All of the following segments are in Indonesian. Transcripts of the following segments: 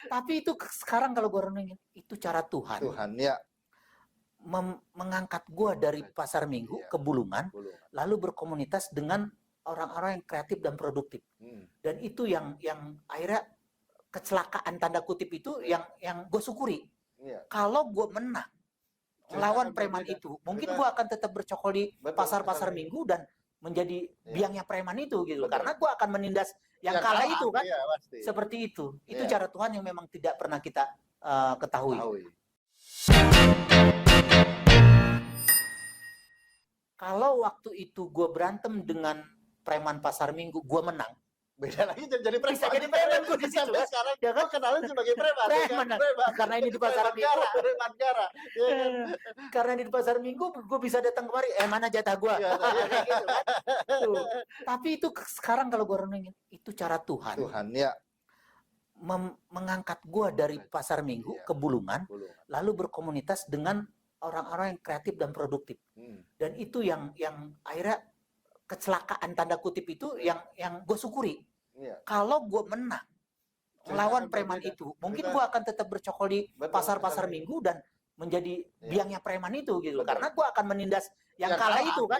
Tapi itu sekarang kalau gue renungin, itu cara Tuhan. Tuhan ya. Mengangkat gue dari pasar minggu ke Bulungan, lalu berkomunitas dengan orang-orang yang kreatif dan produktif. Dan itu yang akhirnya kecelakaan tanda kutip itu yang gue syukuri. Kalau gue menang lawan preman itu, mungkin gue akan tetap bercokol di pasar-pasar minggu dan menjadi biangnya preman itu gitu. Karena gue akan menindas yang kalah itu kan. Seperti itu. Itu cara Tuhan yang memang tidak pernah kita ketahui. Kalau waktu itu gue berantem dengan preman pasar minggu, gue menang. Beda lagi jadi preman. Bisa jadi preman gue di situ. Sekarang ya kan? Kenalin sebagai preman. Karena ini di pasar minggu. Preman gara. Karena ini di pasar minggu, gue bisa datang kemari. Mana jatah gue? Gitu, kan? Tapi itu sekarang kalau gue renungin, itu cara Tuhan. Tuhan ya. Mengangkat gue dari pasar minggu ke Bulungan, lalu berkomunitas dengan orang-orang yang kreatif dan produktif. Dan itu yang akhirnya kecelakaan tanda kutip itu yang gue syukuri. Kalau gue menang melawan preman itu, mungkin gue akan tetap bercokol di pasar-pasar minggu dan menjadi biangnya preman itu gitu. Karena gue akan menindas yang kalah itu kan.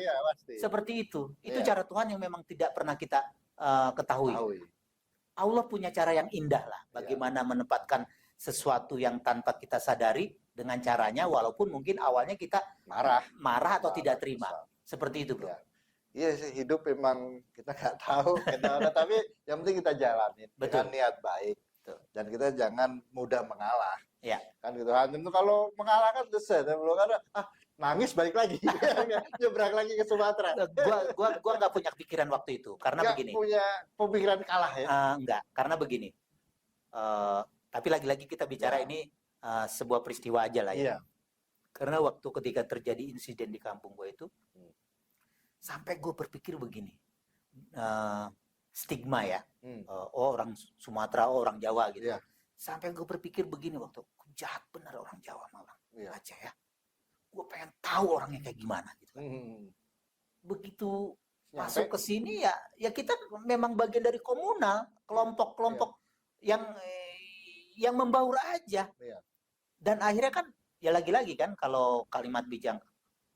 Seperti itu. Itu cara Tuhan yang memang tidak pernah kita ketahui. Allah punya cara yang indah lah. Bagaimana menempatkan sesuatu yang tanpa kita sadari dengan caranya, walaupun mungkin awalnya kita marah atau tidak terima. Seperti itu, bro. Iya sih, hidup memang kita nggak tahu, tapi yang penting kita jalanin dengan niat baik. Dan kita jangan mudah mengalah. Ya. Kan gitu. Itu kalau mengalah kan selesai. Belum ada nangis balik lagi, nyebrang lagi ke Sumatera. Gua nggak punya pikiran waktu itu, karena begini. Nggak punya pemikiran kalah ya? Enggak, karena begini. Tapi lagi-lagi kita bicara ini sebuah peristiwa aja lah ya. Karena waktu ketika terjadi insiden di kampung gue itu, sampai gue berpikir begini, stigma ya, orang Sumatera, orang Jawa gitu. Sampai gue berpikir begini waktu, jahat benar orang Jawa malah, Aceh ya. Gue pengen tahu orangnya kayak gimana gitu. Begitu masuk ke sini ya kita memang bagian dari komunal, kelompok-kelompok yang membaur aja. Dan akhirnya kan ya lagi-lagi kan kalau kalimat bijak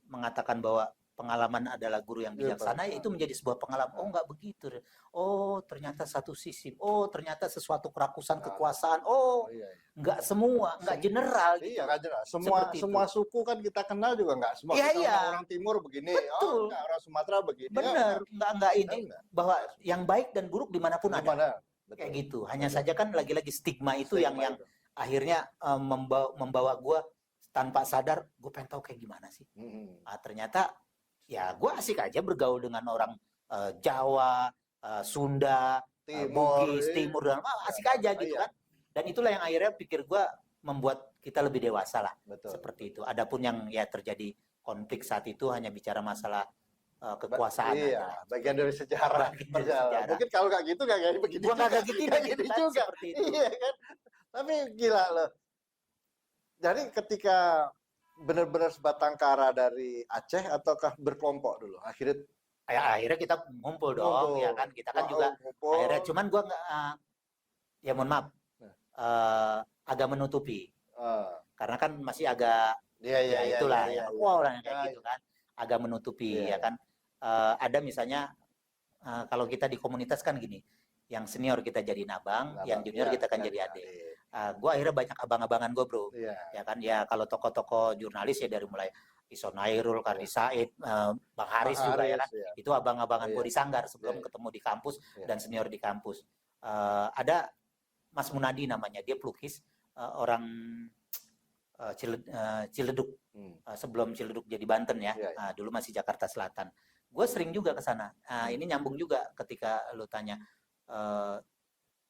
mengatakan bahwa pengalaman adalah guru yang bijaksana, ya itu menjadi sebuah pengalaman. Oh, enggak begitu. Oh, ternyata satu sisi. Oh, ternyata sesuatu kerakusan kekuasaan. Oh, enggak semua, enggak general. Iya, enggak general. Semua suku kan kita kenal juga enggak semua. Orang Timur begini, betul. Orang Sumatera begini. Benar, enggak ini. Bahwa yang baik dan buruk dimanapun ada. Kayak gitu. Hanya saja kan lagi-lagi stigma itu yang akhirnya membawa gue tanpa sadar, gue pengen tahu kayak gimana sih. Ternyata ya gue asik aja bergaul dengan orang Jawa, Sunda, Bugis, Timur, dan asik aja gitu kan. Dan itulah yang akhirnya pikir gue membuat kita lebih dewasa lah. Seperti itu. Adapun yang ya terjadi konflik saat itu hanya bicara masalah kekuasaan aja. Bagian dari sejarah. Mungkin kalau nggak gitu nggak begini. Gua nggak gitu juga. Iya kan. Tapi gila loh. Jadi ketika benar-benar sebatang kara dari Aceh ataukah berkelompok dulu? Akhirnya kita ngumpul dong, ya kan. Kita kan juga akhirnya, cuman gua nggak, ya mohon maaf, agak menutupi. Karena kan masih agak, itulah, orang kayak gitu kan, agak menutupi, ya kan. Ada misalnya kalau kita di komunitas kan gini, yang senior kita jadi abang, yang junior kita kan jadi adik. Gue akhirnya banyak abang-abangan gue, bro. Ya kan, ya kalau tokoh-tokoh jurnalis ya dari mulai Ison Nairul, Kardi Said, Bang Haris juga ya kan. Itu abang-abangan gue di Sanggar sebelum ketemu di kampus dan senior di kampus. Ada Mas Munadi namanya, dia pelukis, orang Ciledug, sebelum Ciledug jadi Banten ya. Dulu masih Jakarta Selatan. Gue sering juga ke sana. Ini nyambung juga ketika lu tanya,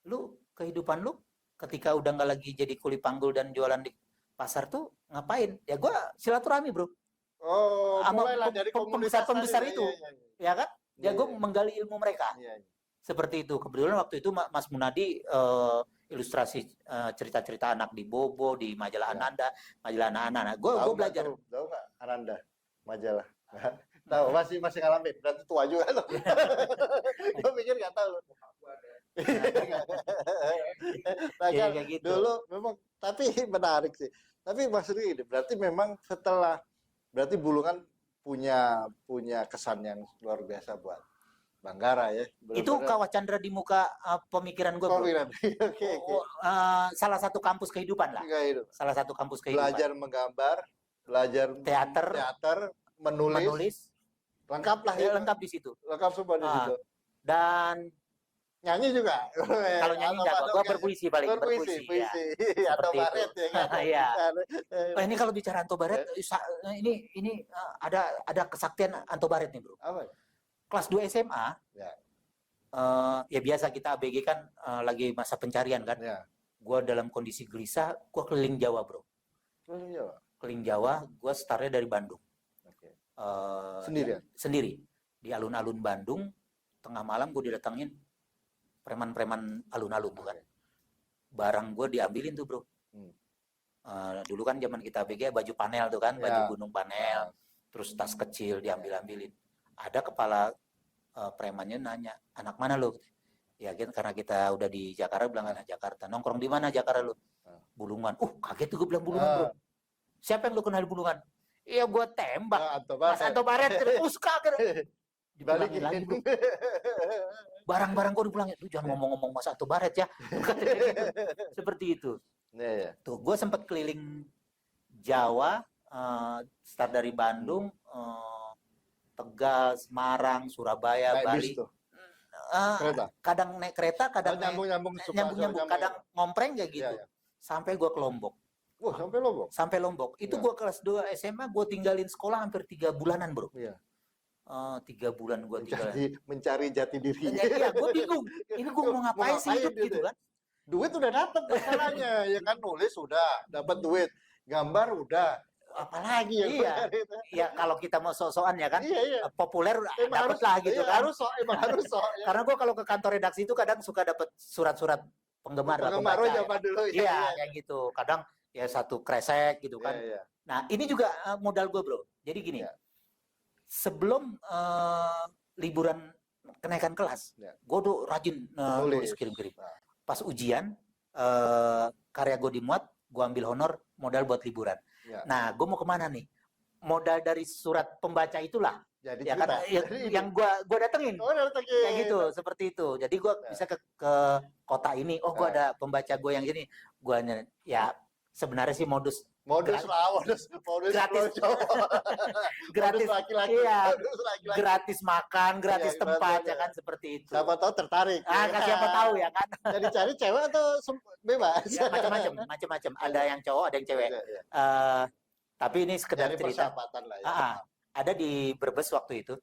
lu kehidupan lu ketika udah nggak lagi jadi kuli panggul dan jualan di pasar tuh ngapain? Ya gue silaturahmi, bro. Mulailah dari pembesar itu, ya kan? Ya gue menggali ilmu mereka. Seperti itu. Kebetulan waktu itu Mas Munadi ilustrasi cerita-cerita anak di Bobo, di majalah Ananda, majalah anak-anak. Gue belajar. Tahu nggak Ananda majalah? Tahu, masih ngalamin. Berarti tua juga loh. Gue pikir nggak tahu. Nah, Iya kan kayak gitu. dulu memang, tapi menarik sih. Tapi maksudnya ini berarti memang berarti Bulungan punya kesan yang luar biasa buat Banggara ya. Itu Kawah Chandra di muka pemikiran gue, bro. Oke. Salah satu kampus kehidupan lah. Salah satu kampus kehidupan. Belajar menggambar, belajar teater, menulis. Lengkap lah ya. Lengkap di situ. Lengkap semua di situ. Dan nyanyi juga. kalau nyanyi enggak, gue berpuisi paling. Berpuisi. Ya. Atau baret ya kan. Iya. Ini kalau bicara Anto Baret, ini ada kesaktian Anto Baret nih, bro. Apa? Kelas 2 SMA. Ya. Ya biasa kita ABG kan lagi masa pencarian kan. Ya. Gue dalam kondisi gelisah, gue keliling Jawa, bro. Keliling Jawa, gue startnya dari Bandung. Sendiri di alun-alun Bandung. Tengah malam gue didatengin preman-preman alun-alun tuh kan. Barang gue diambilin tuh, bro. Dulu kan zaman kita ABG baju panel tuh kan, baju gunung panel, terus tas kecil diambil-ambilin. Ada kepala premannya nanya, anak mana lo? Ya karena kita udah di Jakarta, bilang anak Jakarta. Nongkrong di mana Jakarta lo? Bulungan. Kaget tuh gue bilang Bulungan, bro. Siapa yang lo kenal Bulungan? Iya gue tembak. Mas Anto Baret terus kaget. Dipulangin lagi, bro. Barang-barang gue dipulangin. Lu jangan ngomong-ngomong Mas Anto Baret ya. Seperti itu. Tuh gue sempat keliling Jawa, start dari Bandung, Tegal, Semarang, Surabaya, Bali. Kadang naik kereta, kadang nyambung, kadang ngompreng kayak gitu. Sampai gue ke Lombok. Sampai Lombok. Itu gue kelas 2 SMA, gue tinggalin sekolah hampir 3 bulanan, bro. 3 bulan gue mencari jati diri. Iya, gue bingung. Ini gue mau ngapain sih hidup gitu kan? Duit udah dapet masalahnya, ya kan, nulis udah dapat duit, gambar udah, apalagi ya? Iya, kalau kita mau sok-sokan ya kan, populer dapat lah gitu kan. Harus sok. Karena gue kalau ke kantor redaksi itu kadang suka dapat surat-surat penggemar zaman dulu. Iya, kayak gitu. Kadang ya satu kresek gitu kan. Nah, ini juga modal gue, bro. Jadi gini. Sebelum liburan kenaikan kelas, gue tuh rajin nulis kirim-kirim. Pas ujian, karya gue dimuat, gue ambil honor, modal buat liburan. Nah, gue mau kemana nih? Modal dari surat pembaca itulah. Jadi ya kan, yang gue datengin. Kayak gitu, seperti itu. Jadi gue bisa ke kota ini. Gue ada pembaca gue yang gini. Gue ya sebenarnya sih modus gratis laki-laki, gratis makan, gratis tempat, ya kan, seperti itu. Siapa tahu tertarik. Siapa tahu ya kan. Jadi cari cewek atau bebas? Ya, macam-macam. Ada yang cowok, ada yang cewek. Tapi ini sekedar cerita. Lah, ya. Ada di Brebes waktu itu.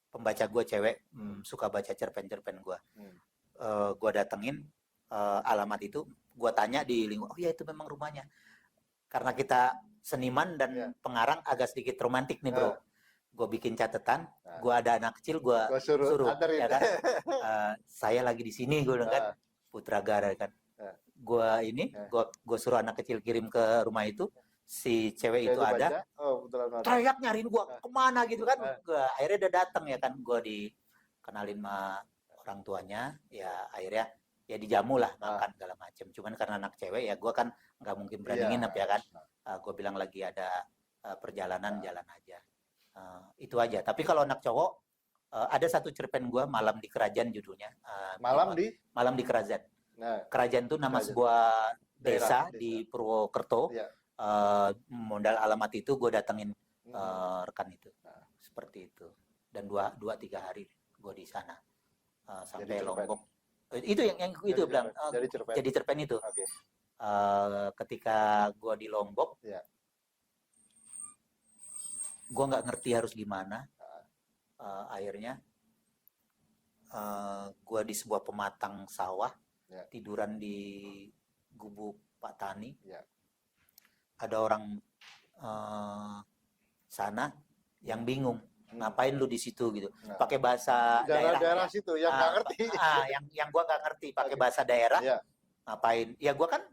Pembaca gue cewek, suka baca cerpen-cerpen gue. Gue datengin alamat itu. Gue tanya di lingkungan, ya itu memang rumahnya. Karena kita seniman dan pengarang agak sedikit romantik nih, bro. Gue bikin catatan, gue ada anak kecil, gue suruh ya kan. Saya lagi di sini, gue bilang kan, Putra Gara kan. Gue suruh anak kecil kirim ke rumah itu, si cewek itu ada, teriak nyariin gue kemana gitu kan. Akhirnya udah datang ya kan, gue dikenalin sama orang tuanya, ya akhirnya ya dijamu lah, makan segala macam. Cuman karena anak cewek ya gue kan nggak mungkin berani nginep ya kan. Gue bilang lagi ada perjalanan, jalan aja. Itu aja. Tapi kalau anak cowok, ada satu cerpen gue, Malam di Kerajaan judulnya. Malam di Kerajaan. Kerajaan itu nama sebuah desa di Purwokerto. Modal alamat itu gue datengin rekan itu. Seperti itu. Dan 2-3 hari gue di sana sampai Lombok. Itu yang itu bilang jadi cerpen itu. Ketika gue di Lombok, gue nggak ngerti harus gimana. Akhirnya gue di sebuah pematang sawah, tiduran di gubuk Pak Tani. Ada orang sana yang bingung. Ngapain lu di situ gitu? Pakai bahasa daerah situ yang nggak ngerti. Yang gua nggak ngerti, pakai bahasa daerah. Ngapain? Ya gua kan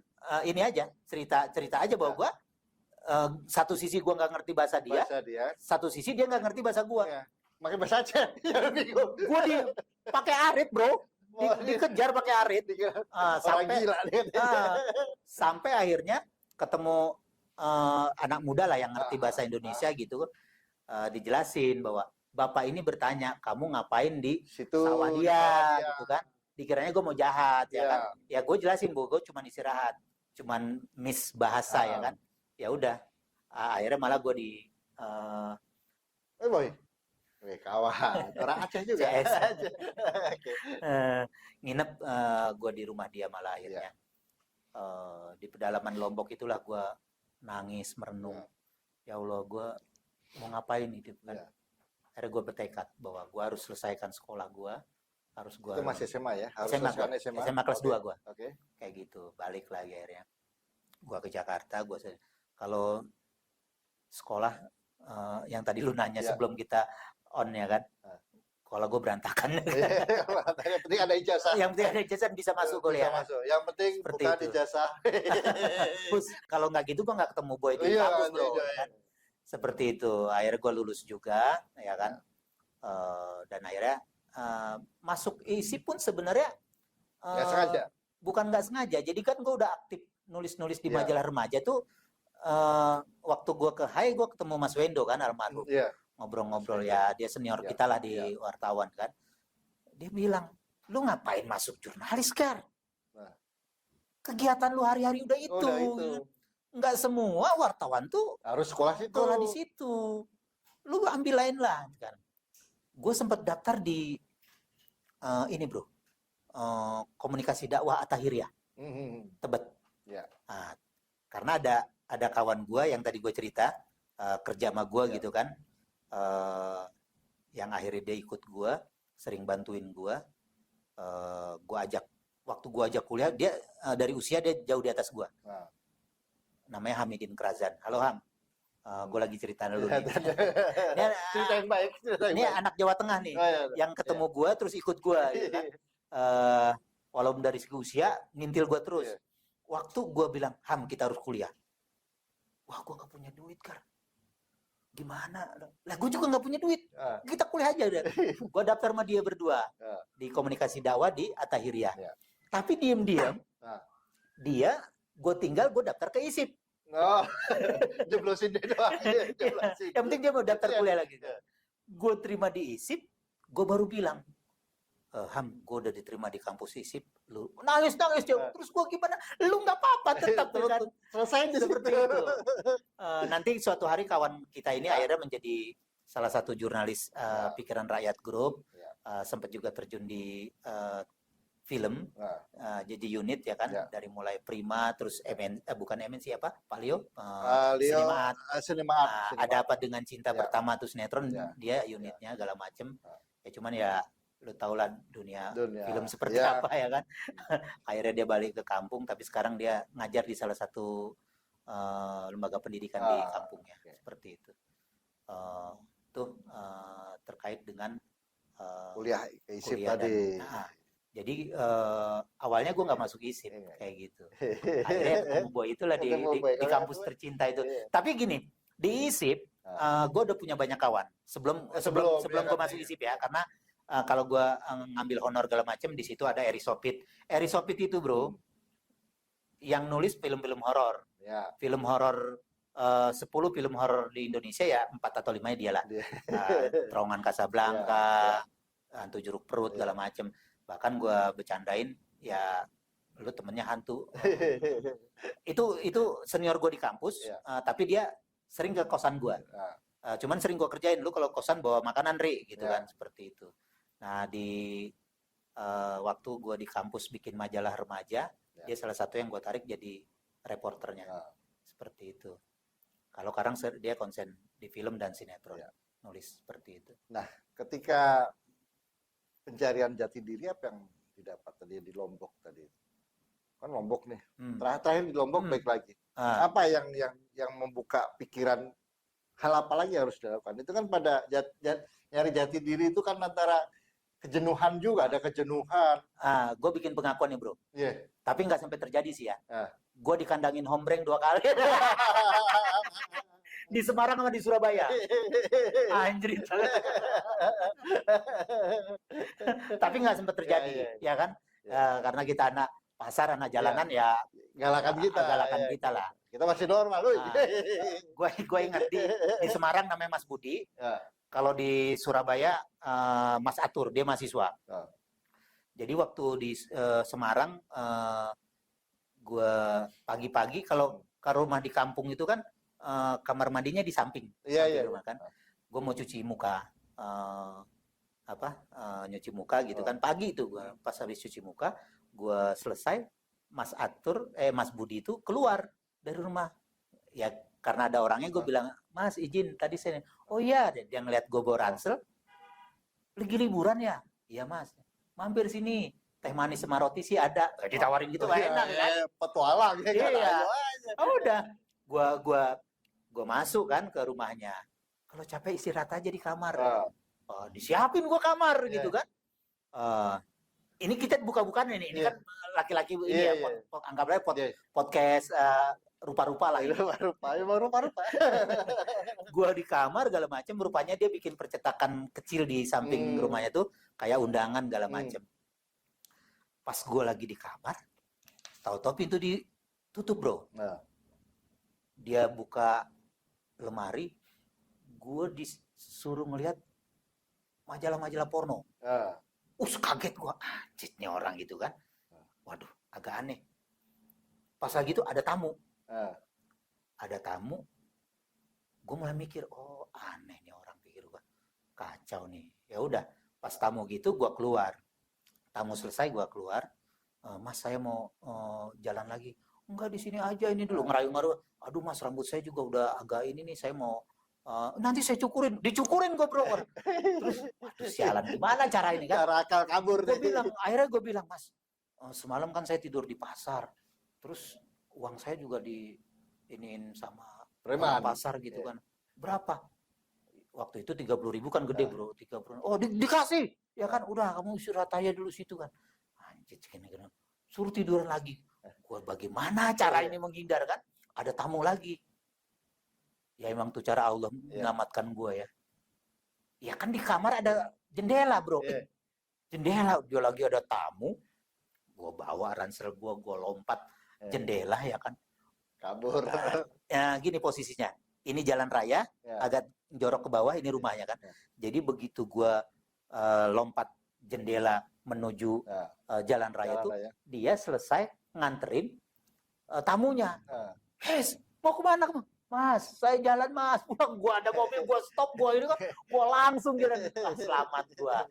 ini aja cerita aja bahwa gua satu sisi gua nggak ngerti bahasa dia, satu sisi dia nggak ngerti bahasa gua. Pakai bahasa Aceh. Gua pakai arit, bro. dikejar pakai arit. Orang Sampai gila dia. sampai akhirnya ketemu anak muda lah yang ngerti bahasa Indonesia gitu, dijelasin bahwa bapak ini bertanya, kamu ngapain di Situ sawah di dia, bawah dia. gitu kan? Dikiranya gue mau jahat, ya Iya. kan? Ya gue jelasin, gue cuma istirahat, cuman miss bahasa, ya kan? Ya udah, akhirnya malah gue di Boy. Weh, kawan. Orang Aceh juga. CS. Oke. Nginep gue di rumah dia malah akhirnya. Di pedalaman Lombok itulah gue nangis merenung. Ya Allah, gue mau ngapain itu kan? Iya. Akhirnya gue bertekad bahwa gue harus selesaikan sekolah gue, harus gue Itu masih SMA ya? Harus SMA, selesaikan gua. SMA. SMA kelas 2 gue, Oke. kayak gitu. Balik lagi akhirnya. Gue ke Jakarta, kalau sekolah yang tadi lu nanya Iya. sebelum kita on ya kan, kalau gue berantakan. Yang penting ada ijazah. Yang penting ada ijazah bisa masuk Bisa kuliah. masuk. Yang penting Seperti bukan itu. ijazah. Terus kalau nggak gitu gue nggak ketemu Boy di Iya, kampus bro, iya. ya kan? Seperti itu. Akhirnya gue lulus juga, ya kan? Dan akhirnya masuk isi pun sebenarnya Nggak sengaja. bukan nggak sengaja. Jadi kan gue udah aktif nulis-nulis di Iya. majalah remaja tuh. Waktu gue ke HAI, gue ketemu Mas Wendo kan, almarhum. Iya. Ngobrol-ngobrol ya, dia senior Iya, kita lah di iya. wartawan kan. Dia bilang, lu ngapain masuk jurnalis, Kar? Nah. Kegiatan lu hari-hari udah itu. Udah itu. Nggak semua wartawan tuh Harus sekolah situ. sekolah di situ. Lu ambil lain lah kan. Gue sempat daftar di ini bro, komunikasi dakwah At-Tahiriyah, Tebet. Ya. Nah, karena ada kawan gue yang tadi gue cerita kerja sama gue Ya. gitu kan, yang akhirnya dia ikut gue, sering bantuin gue. Gue ajak, waktu gue ajak kuliah, dia dari usia dia jauh di atas gue. Nah. Namanya Hamidin Krazan. Halo Ham, gue lagi cerita dulu nih. Cerita yang baik. Ini anak Jawa Tengah nih, yang ketemu gue terus ikut gue, gitu kan. Walaupun dari segi usia ngintil gue terus. Iya. Waktu gue bilang, Ham kita harus kuliah. Wah gue nggak punya duit Kar. Gimana? Lah gue juga nggak punya duit. Kita kuliah aja udah. Gue daftar sama dia berdua di komunikasi dakwah di At-Tahiriyah. Ya. Tapi diem-diem dia, gue daftar ke ISIP. Oh, jeblosin dia doang. Jeblosin. Yang penting dia mau daftar kuliah lagi. Ya. Gue terima di ISIP, gue baru bilang, Ham, gue udah diterima di kampus ISIP. Lu nangis jauh. Terus gue gimana? Lu nggak apa-apa tetap kan. Selesai di Seperti situ. itu. Nanti suatu hari kawan kita ini akhirnya menjadi salah satu jurnalis Pikiran Rakyat Group. Sempat juga terjun di film, jadi unit ya kan, dari mulai Prima, terus bukan MNC apa, Palio, Sinemaat. Ada apa dengan cinta pertama tuh sinetron, dia unitnya segala macem. Ya cuman ya lu tau lah dunia film seperti apa ya kan. Akhirnya dia balik ke kampung, tapi sekarang dia ngajar di salah satu lembaga pendidikan di kampungnya. Seperti itu. Terkait dengan kuliah ke ISIP tadi. Jadi awalnya gue nggak masuk ISIP kayak gitu. Akhirnya ketemu Boy itulah di kampus tercinta itu. Tapi gini, di ISIP gue udah punya banyak kawan. Sebelum gue masuk ISIP ya, karena kalau gue ngambil honor segala macem, di situ ada Eri Sopit. Eri Sopit itu bro, yang nulis film-film horor. Film horor 10 film horor di Indonesia ya 4 atau 5 dia lah. Terowongan Casablanca, Hantu Jeruk Perut segala macem. Bahkan gue bercandain ya lu temennya hantu. Itu senior gue di kampus, tapi dia sering ke kosan gue. Cuman sering gue kerjain, lu kalau kosan bawa makanan Ri gitu kan, seperti itu. Nah di waktu gue di kampus bikin majalah remaja, dia salah satu yang gue tarik jadi reporternya. Seperti itu. Kalau sekarang dia konsen di film dan sinetron, nulis seperti itu. Nah, ketika pencarian jati diri apa yang didapat tadi di Lombok tadi? Kan Lombok nih. Terakhir di Lombok baik lagi. Apa yang membuka pikiran, hal apa lagi yang harus dilakukan? Itu kan pada nyari jati diri itu kan antara kejenuhan juga, ada kejenuhan. Gue bikin pengakuan nih bro. Tapi nggak sampai terjadi sih ya. Gue dikandangin hombreng 2 kali. di Semarang sama di Surabaya. Anjir. Tapi nggak sempat terjadi, ya kan? Karena kita anak pasar, anak jalanan, ya Galakan kita. galakan kita lah. Kita masih normal, loh. Gue ingat di Semarang namanya Mas Budi. Ya. Kalau di Surabaya Mas Atur, dia mahasiswa. Jadi waktu di Semarang, gue pagi-pagi kalau ke rumah di kampung itu kan kamar mandinya di samping, rumah kan. Gue mau cuci muka, nyuci muka gitu kan. Pagi itu gue pas habis cuci muka, gue selesai, Mas Budi itu keluar dari rumah. Ya karena ada orangnya, gue bilang, Mas izin tadi saya. Oh iya, dia ngeliat gue bawa ransel. Lagi liburan ya? Iya Mas. Mampir sini, teh manis sama roti sih ada. Ditawarin gitu, enak kan? Petualang ya. Iya. Oh, udah. Gua masuk kan ke rumahnya. Kalau capek istirahat aja di kamar. Disiapin gua kamar gitu kan. Ini kita buka-bukaan ini kan laki-laki ini ya, anggaplah podcast rupa-rupa lah. Rupa-rupa. Gua di kamar segala macam, rupanya dia bikin percetakan kecil di samping rumahnya tuh, kayak undangan segala macam. Pas gua lagi di kamar, tahu-tahu pintu ditutup, bro. Dia buka lemari, gua disuruh ngelihat majalah-majalah porno. Kaget gua, anjir nih orang gitu kan. Waduh, agak aneh. Pas lagi itu ada tamu. Ada tamu, gue mulai mikir, oh aneh nih orang, pikir gue, kacau nih. Ya udah, pas tamu gitu gue keluar. Tamu selesai gue keluar, Mas saya mau jalan lagi. Enggak, di sini aja ini dulu, ngerayu-ngerayu. Aduh Mas, rambut saya juga udah agak ini nih, saya mau nanti saya dicukurin gue, bro. Terus, aduh sialan, gimana cara ini kan? Cara akal kabur. Akhirnya gue bilang, Mas, semalam kan saya tidur di pasar, terus uang saya juga iniin sama preman pasar gitu kan. Berapa? Waktu itu 30.000 kan gede, bro. 30. Oh, dikasih. Ya kan, udah kamu istirahat aja dulu situ kan. Anjir, gini. Suruh tiduran lagi. Gua bagaimana cara ini menghindar kan? Ada tamu lagi. Ya emang tuh cara Allah menyelamatkan gua ya. Ya kan di kamar ada jendela, bro. Jendela, dia lagi ada tamu. Gua bawa ransel gua lompat jendela ya kan. Kabur. Ya gini posisinya, ini jalan raya, agak jorok ke bawah, ini rumahnya kan. Jadi begitu gua lompat jendela menuju jalan raya tuh, dia selesai nganterin tamunya. Mau kemana kamu? Mas, saya jalan Mas, pulang. Gua ada mobil, gua stop, gua ini kan, gua langsung jalan. Selamat gua.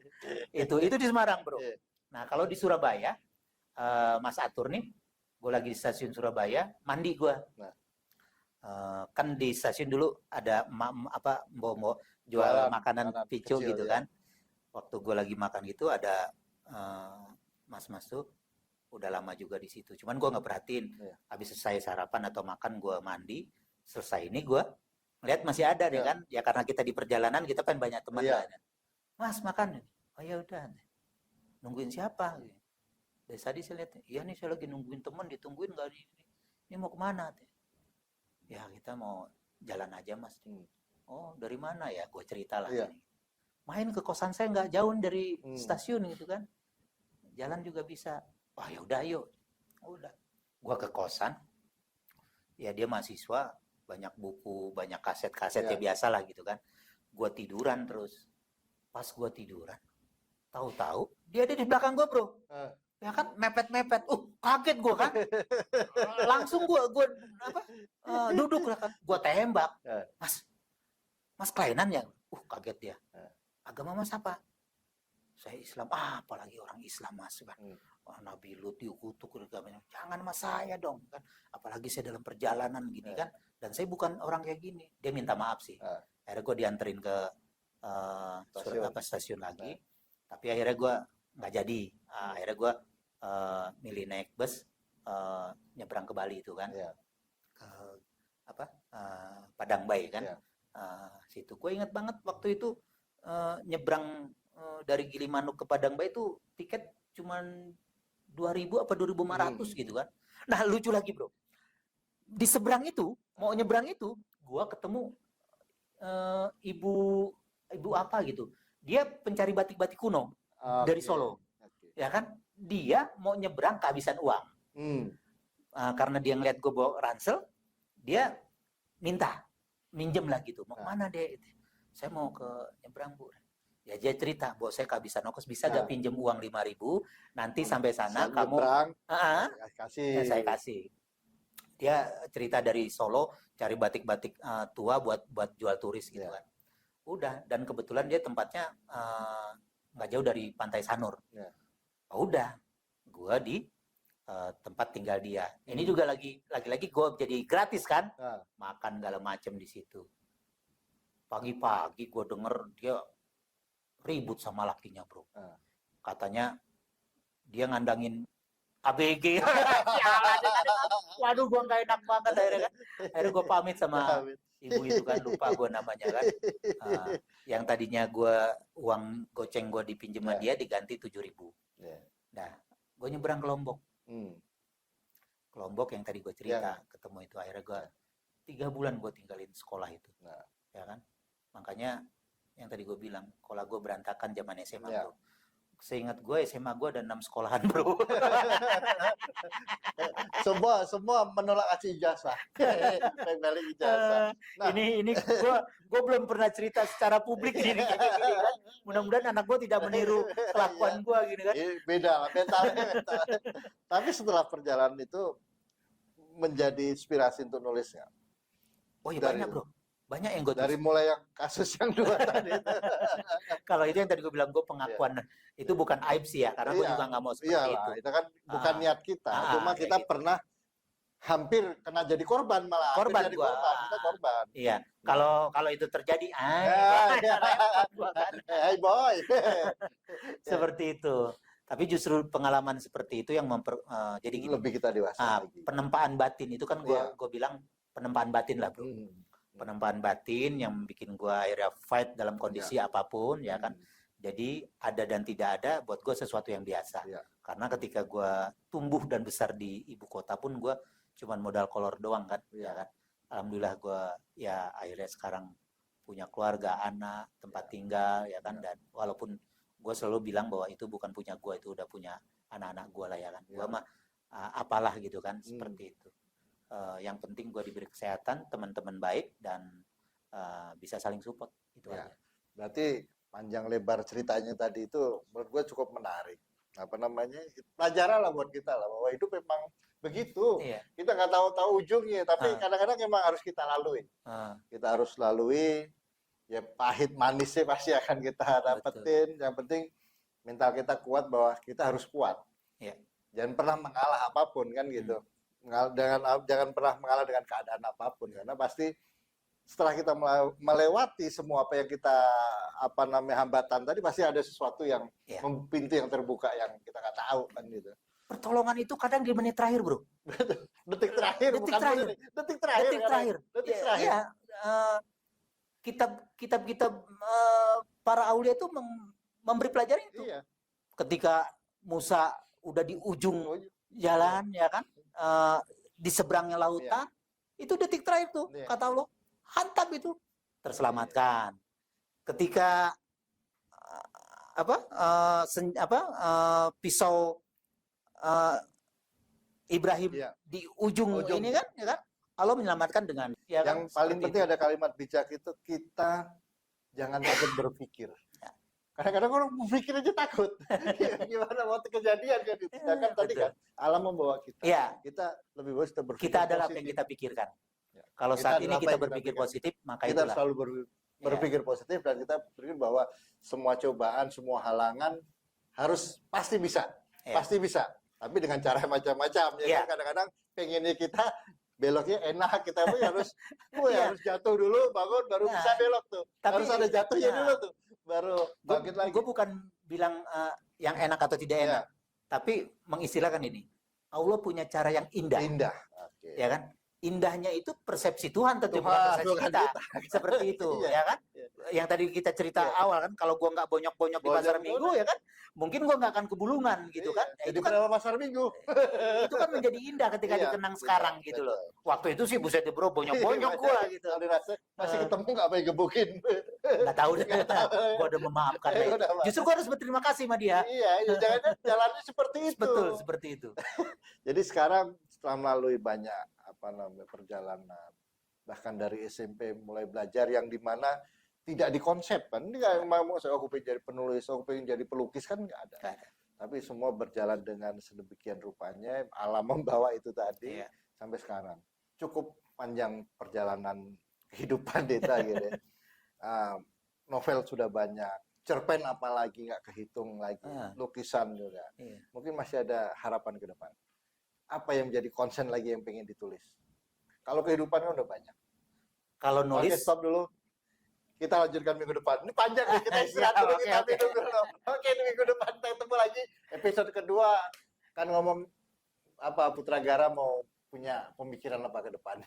Itu di Semarang, bro. Nah kalau di Surabaya, Mas Atur nih, gue lagi di stasiun Surabaya, mandi gue. Kan di stasiun dulu ada mbok jual makanan picu gitu kan. Waktu gue lagi makan gitu ada mas-mas tuh udah lama juga di situ. Cuman gue nggak perhatiin. Habis selesai sarapan atau makan, gue mandi. Selesai ini gue ngeliat masih ada nih kan. Ya karena kita di perjalanan, kita kan banyak teman kan. Mas makan. Oh ya udah. Nungguin siapa? Dari tadi saya lihat, iya nih saya lagi nungguin teman, ditungguin nggak ini mau kemana? Ya kita mau jalan aja Mas. Oh dari mana ya? Gue cerita lah. Main ke kosan saya nggak jauh dari stasiun gitu kan. Jalan juga bisa. Wah ya udah yuk. Udah. Gue ke kosan. Ya dia mahasiswa, banyak buku, banyak kaset-kaset ya biasa lah gitu kan. Gue tiduran terus. Pas gue tiduran, tahu-tahu dia ada di belakang gue, bro. Ya kan mepet-mepet. Kaget gue kan. Langsung gue duduk lah kan. Gue tembak. Mas kelainan ya? Kaget dia. Agama Mas apa? Saya Islam. Apalagi orang Islam Mas kan. Nabi Lut dikutuk agamanya. Jangan Mas saya dong kan. Apalagi saya dalam perjalanan gini kan. Dan saya bukan orang kayak gini. Dia minta maaf sih. Akhirnya gue dianterin ke stasiun lagi. Tapi akhirnya gue nggak jadi. Akhirnya gue milih naik bus nyebrang ke Bali itu kan. Ke Padangbai kan. Situ gue ingat banget waktu itu nyebrang dari Gilimanuk ke Padangbai itu tiket cuman 2.000 apa 2.500 gitu kan. Nah lucu lagi bro, di seberang itu mau nyebrang itu gua ketemu ibu ibu apa gitu. Dia pencari batik-batik kuno dari Solo, ya kan? Dia mau nyebrang kehabisan uang. Karena dia ngeliat gue bawa ransel, dia minta minjem lah gitu. Mau mana deh? Saya mau ke nyebrang, Bu. Ya dia cerita, bahwa saya kehabisan ongkos, bisa gak pinjem uang 5.000, nanti sampai sana kamu kasih. Saya kasih. Dia cerita dari Solo cari batik-batik tua buat jual turis gitu kan. Udah, dan kebetulan dia tempatnya nggak jauh dari Pantai Sanur. Udah, gua di tempat tinggal dia. Ini juga lagi-lagi gue jadi gratis kan, makan segala macem di situ. Pagi-pagi gue denger dia ribut sama lakinya, bro. Katanya dia ngandangin ABG. Waduh, gue nggak enak banget akhirnya gue pamit sama ibu itu kan, lupa gue namanya kan. Yang tadinya gue uang goceng gue dipinjem sama dia diganti 7.000. Nah, gue nyebrang ke Lombok. Ke Lombok yang tadi gue cerita, ketemu itu akhirnya gue 3 bulan gue tinggalin sekolah itu, ya kan. Makanya yang tadi gue bilang, sekolah gue berantakan zaman SMA bro. Seingat gue SMA gue ada 6 sekolahan bro. semua menolak kasih ijazah. Balik ijazah. Nah, ini gue belum pernah cerita secara publik gini kan. Mudah-mudahan anak gue tidak meniru kelakuan gue gini kan. Beda lah mentalnya. Tapi setelah perjalanan itu menjadi inspirasi untuk nulisnya. Oh iya banyak bro. Banyak yang gue dari mulai yang kasus yang 2 tadi. Kalau itu yang tadi gue bilang, gue pengakuan itu bukan aib sih ya, karena gue juga nggak mau seperti itu. Itu kan bukan niat kita, cuma kita gitu. Pernah hampir kena jadi korban malah. Korban jadi gua. Kita korban. Iya. Kalau itu terjadi, hey boy. Seperti itu. Tapi justru pengalaman seperti itu yang jadi gini. Lebih kita dewasa. Penempaan batin itu kan gue bilang penempaan batin lah bro. Penempaan batin yang bikin gue akhirnya fight dalam kondisi apapun ya kan. Jadi ada dan tidak ada buat gue sesuatu yang biasa. Karena ketika gue tumbuh dan besar di ibu kota pun gue cuman modal kolor doang kan. Ya kan. Alhamdulillah gue ya akhirnya sekarang punya keluarga, anak, tempat tinggal ya kan. Dan walaupun gue selalu bilang bahwa itu bukan punya gue, itu udah punya anak-anak gue lah ya kan. Gue mah apalah gitu kan, seperti itu. Yang penting gue diberi kesehatan, teman-teman baik, dan bisa saling support. Itu aja. Berarti panjang lebar ceritanya tadi itu menurut gue cukup menarik. Apa namanya? Pelajaran lah buat kita lah, bahwa hidup memang begitu. Kita nggak tahu ujungnya, tapi kadang-kadang memang harus kita lalui. Kita harus lalui. Ya pahit manisnya pasti akan kita dapetin. Betul. Yang penting mental kita kuat, bahwa kita harus kuat. Jangan pernah mengalah apapun kan gitu. Jangan pernah mengalah dengan keadaan apapun, karena pasti setelah kita melewati semua apa yang kita hambatan tadi, pasti ada sesuatu yang pintu yang terbuka yang kita nggak tahu kan gitu. Pertolongan itu kadang di menit terakhir bro. Detik terakhir. Kitab para aulia itu memberi pelajaran itu. Ketika Musa udah di ujung jalan ya kan, di seberangnya lautan, itu detik terakhir tuh kata Allah, hantam itu, terselamatkan. Ketika pisau Ibrahim di ujung ini kan, ya kan, Allah menyelamatkan dengan yang paling penting ada kalimat bijak itu, kita jangan takut berpikir. Kadang-kadang orang berpikir aja takut. Gimana waktu kejadian kan itu. Sedangkan tadi kan alam membawa kita. Kita lebih bagus kita berpikir. Kita adalah apa yang kita pikirkan. Kalau saat ini kita berpikir positif, maka kita harus selalu berpikir positif, dan kita berpikir bahwa semua cobaan, semua halangan harus pasti bisa. Pasti bisa. Tapi dengan cara macam-macam. Ya kan, kadang-kadang pengennya kita beloknya enak, kita pun harus jatuh dulu, bangun, baru bisa belok tuh. Tapi, harus ada jatuhnya dulu tuh, baru bangkit lagi. Gue bukan bilang yang enak atau tidak enak, tapi mengistilahkan ini, Allah punya cara yang indah. Indah. Ya kan? indahnya itu persepsi Tuhan tentu, bukan Tuhan, persepsi bukan kita. kita. Seperti itu, Iya. ya kan? Iya. Yang tadi kita cerita Iya. awal kan, kalau gua nggak bonyok-bonyok di pasar Bonyok, Minggu, ya kan, mungkin gua nggak akan ke Bulungan gitu Iya, kan. Ya, jadi itu kan penjual pasar Minggu. itu kan menjadi indah ketika Iya, dikenang betul, sekarang gitu betul. loh. Waktu itu sih buset deh bro, bonyok-bonyok gua gitu. Kalau dirasa masih Eh. ketemu nggak apa yang gebukin. Nggak tahu deh. Nggak tahu. Gua udah memaafkan deh. Udah maaf. Justru gua harus berterima kasih sama dia. Iya, jangan jalannya seperti itu. Betul, seperti itu. Jadi sekarang setelah melalui banyak perjalanan, bahkan dari SMP mulai belajar yang dimana tidak dikonsepkan. Ini nggak mau aku pengen jadi penulis, aku pengen jadi pelukis kan nggak ada. Nggak ada. Tapi semua berjalan dengan sedemikian rupanya, alam membawa itu tadi Iya. sampai sekarang. Cukup panjang perjalanan kehidupan kita gitu ya. Novel sudah banyak, cerpen apalagi nggak kehitung lagi, lukisan juga. Iya. Mungkin masih ada harapan ke depan. Apa yang menjadi konsen lagi yang pengen ditulis? Kalau kehidupan kan udah banyak. Kalau nulis, Oke, stop dulu. Kita lanjutkan minggu depan. Ini panjang nih, kita istirahat Siap, dulu, oke, kita oke. minum dulu. Oke, di minggu depan kita ketemu lagi. Episode kedua kan ngomong apa Putra Gara mau punya pemikiran apa ke depan.